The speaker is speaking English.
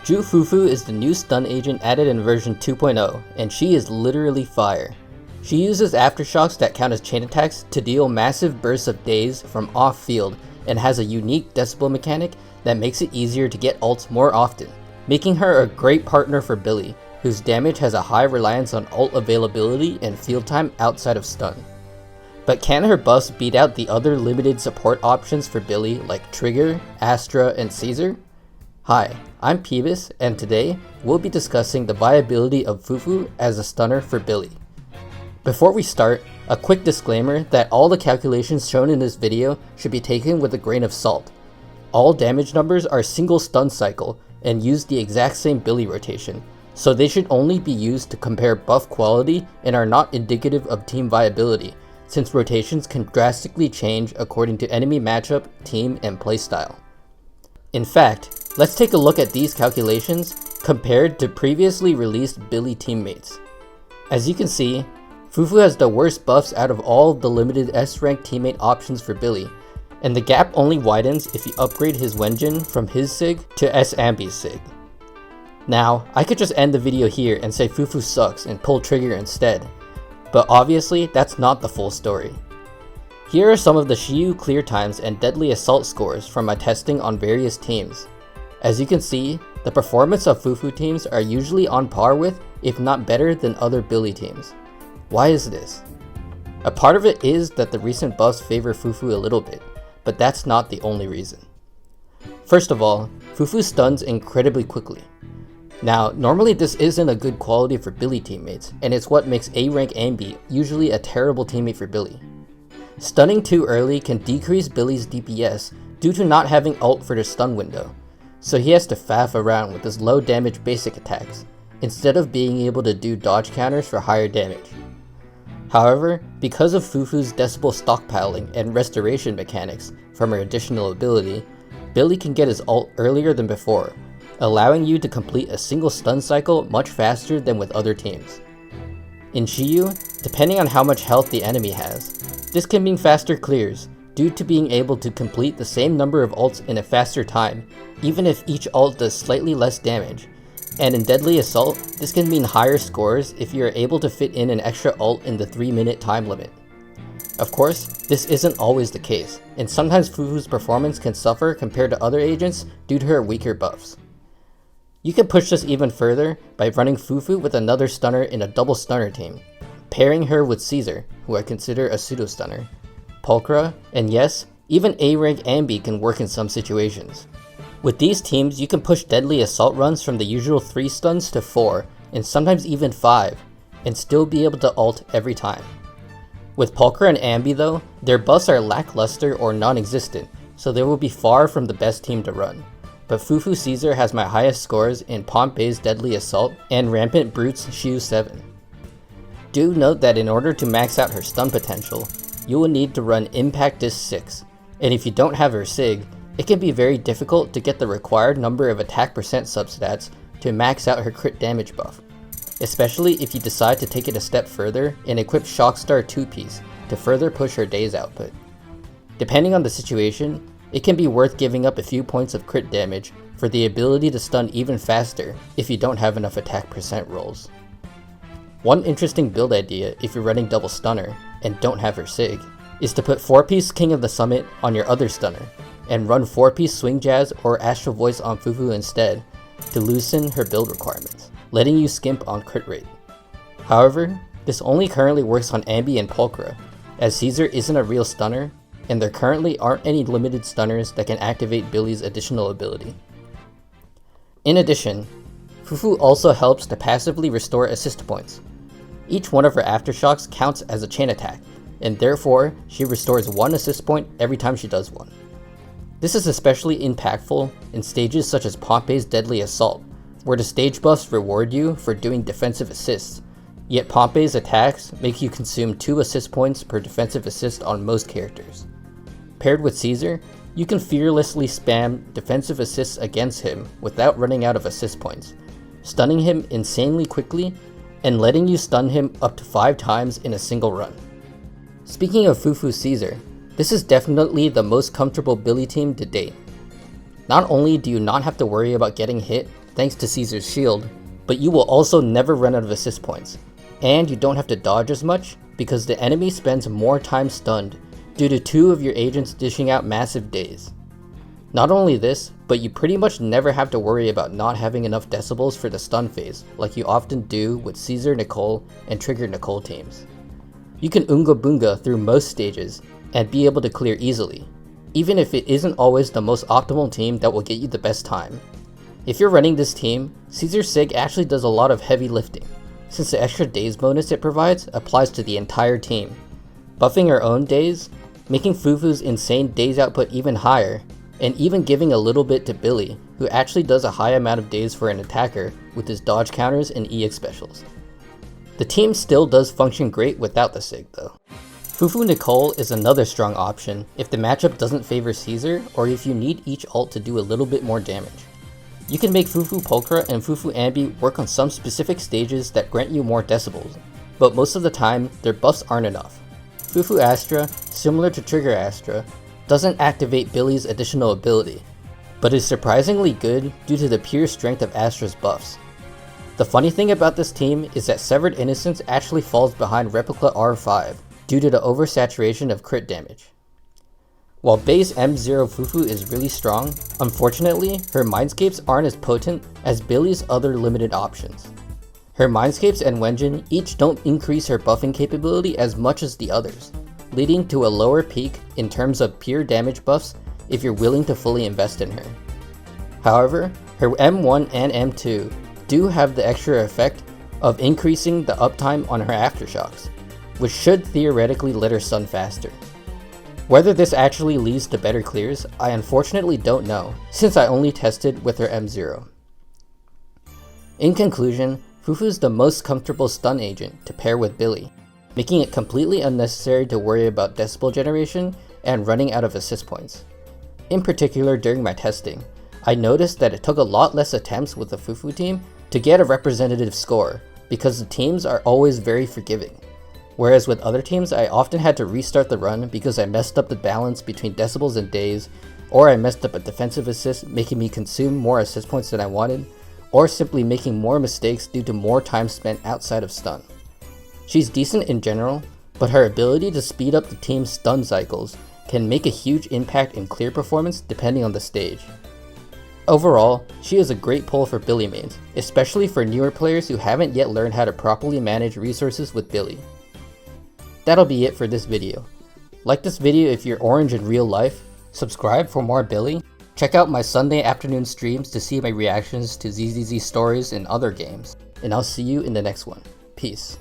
Jufufu is the new stun agent added in version 2.0, and she is literally fire. She uses aftershocks that count as chain attacks to deal massive bursts of daze from off-field, and has a unique decibel mechanic that makes it easier to get ults more often, making her a great partner for Billy, whose damage has a high reliance on ult availability and field time outside of stun. But can her buffs beat out the other limited support options for Billy like Trigger, Astra, and Caesar? Hi, I'm Peebus, and today we'll be discussing the viability of Fufu as a stunner for Billy. Before we start, a quick disclaimer that all the calculations shown in this video should be taken with a grain of salt. All damage numbers are single stun cycle and use the exact same Billy rotation, so they should only be used to compare buff quality and are not indicative of team viability, since rotations can drastically change according to enemy matchup, team, and playstyle. In fact, let's take a look at these calculations compared to previously released Billy teammates. As you can see, Fufu has the worst buffs out of all of the limited S-rank teammate options for Billy, and the gap only widens if you upgrade his Wenjin from his Sig to S-Ambi's Sig. Now, I could just end the video here and say Fufu sucks and pull Trigger instead, but obviously that's not the full story. Here are some of the Shiyu clear times and deadly assault scores from my testing on various teams. As you can see, the performance of Fufu teams are usually on par with, if not better than other Billy teams. Why is this? A part of it is that the recent buffs favor Fufu a little bit, but that's not the only reason. First of all, Fufu stuns incredibly quickly. Now, normally this isn't a good quality for Billy teammates, and it's what makes A-rank anby usually a terrible teammate for Billy. Stunning too early can decrease Billy's DPS due to not having ult for the stun window, so he has to faff around with his low damage basic attacks, instead of being able to do dodge counters for higher damage. However, because of Fufu's decibel stockpiling and restoration mechanics from her additional ability, Billy can get his ult earlier than before, allowing you to complete a single stun cycle much faster than with other teams. In Shiyu, depending on how much health the enemy has, this can mean faster clears, due to being able to complete the same number of ults in a faster time, even if each ult does slightly less damage. And in Deadly Assault, this can mean higher scores if you are able to fit in an extra ult in the 3-minute time limit. Of course, this isn't always the case, and sometimes Fufu's performance can suffer compared to other agents due to her weaker buffs. You can push this even further by running Fufu with another stunner in a double stunner team, pairing her with Caesar, who I consider a pseudo stunner, pulchra, and yes, even A-rank anby can work in some situations. With these teams, you can push deadly assault runs from the usual 3 stuns to 4, and sometimes even 5, and still be able to ult every time. With pulchra and anby though, their buffs are lackluster or non-existent, so they will be far from the best team to run. But Fufu Caesar has my highest scores in Pompey's Deadly Assault and Rampant Brute's Shiyu 7. Do note that in order to max out her stun potential, you will need to run Impact Disc 6, and if you don't have her Sig, it can be very difficult to get the required number of attack percent substats to max out her crit damage buff, especially if you decide to take it a step further and equip Shockstar 2-piece to further push her daze output. Depending on the situation, it can be worth giving up a few points of crit damage for the ability to stun even faster if you don't have enough attack percent rolls. One interesting build idea if you're running double stunner and don't have her Sig is to put 4-piece King of the Summit on your other stunner and run 4-piece Swing Jazz or Astral Voice on Fufu instead to loosen her build requirements, letting you skimp on crit rate. However, this only currently works on anby and pulchra, as Caesar isn't a real stunner, and there currently aren't any limited stunners that can activate Billy's additional ability. In addition, Fufu also helps to passively restore assist points. Each one of her aftershocks counts as a chain attack, and therefore she restores 1 assist point every time she does one. This is especially impactful in stages such as Pompey's Deadly Assault, where the stage buffs reward you for doing defensive assists, yet Pompey's attacks make you consume 2 assist points per defensive assist on most characters. Paired with Caesar, you can fearlessly spam defensive assists against him without running out of assist points, stunning him insanely quickly and letting you stun him up to 5 times in a single run. Speaking of Fufu Caesar, this is definitely the most comfortable Billy team to date. Not only do you not have to worry about getting hit thanks to Caesar's shield, but you will also never run out of assist points. And you don't have to dodge as much because the enemy spends more time stunned due to 2 of your agents dishing out massive daze. Not only this, but you pretty much never have to worry about not having enough decibels for the stun phase like you often do with Caesar Nicole and Trigger Nicole teams. You can Unga Bunga through most stages and be able to clear easily, even if it isn't always the most optimal team that will get you the best time. If you're running this team, Caesar Sig actually does a lot of heavy lifting, since the extra daze bonus it provides applies to the entire team, buffing her own daze, making Fufu's insane daze output even higher, and even giving a little bit to Billy, who actually does a high amount of daze for an attacker with his dodge counters and EX specials. The team still does function great without the Sig though. Fufu Nicole is another strong option if the matchup doesn't favor Caesar or if you need each ult to do a little bit more damage. You can make Fufu Pulchra and Fufu Anby work on some specific stages that grant you more decibels, but most of the time their buffs aren't enough. Fufu Astra, similar to Trigger Astra, doesn't activate Billy's additional ability, but is surprisingly good due to the pure strength of Astra's buffs. The funny thing about this team is that Severed Innocence actually falls behind Replica R5 due to the oversaturation of crit damage. While base M0 Fufu is really strong, unfortunately her Mindscapes aren't as potent as Billy's other limited options. Her Mindscapes and Wenjin each don't increase her buffing capability as much as the others, leading to a lower peak in terms of pure damage buffs if you're willing to fully invest in her. However, her M1 and M2 do have the extra effect of increasing the uptime on her aftershocks, which should theoretically let her stun faster. Whether this actually leads to better clears, I unfortunately don't know, since I only tested with her M0. In conclusion, Fufu's the most comfortable stun agent to pair with Billy, making it completely unnecessary to worry about decibel generation and running out of assist points. In particular, during my testing, I noticed that it took a lot less attempts with the Fufu team to get a representative score because the teams are always very forgiving. Whereas with other teams, I often had to restart the run because I messed up the balance between decibels and daze, or I messed up a defensive assist making me consume more assist points than I wanted, or simply making more mistakes due to more time spent outside of stun. She's decent in general, but her ability to speed up the team's stun cycles can make a huge impact in clear performance depending on the stage. Overall, she is a great pull for Billy mains, especially for newer players who haven't yet learned how to properly manage resources with Billy. That'll be it for this video. Like this video if you're orange in real life, subscribe for more Billy, check out my Sunday afternoon streams to see my reactions to ZZZ stories and other games, and I'll see you in the next one. Peace.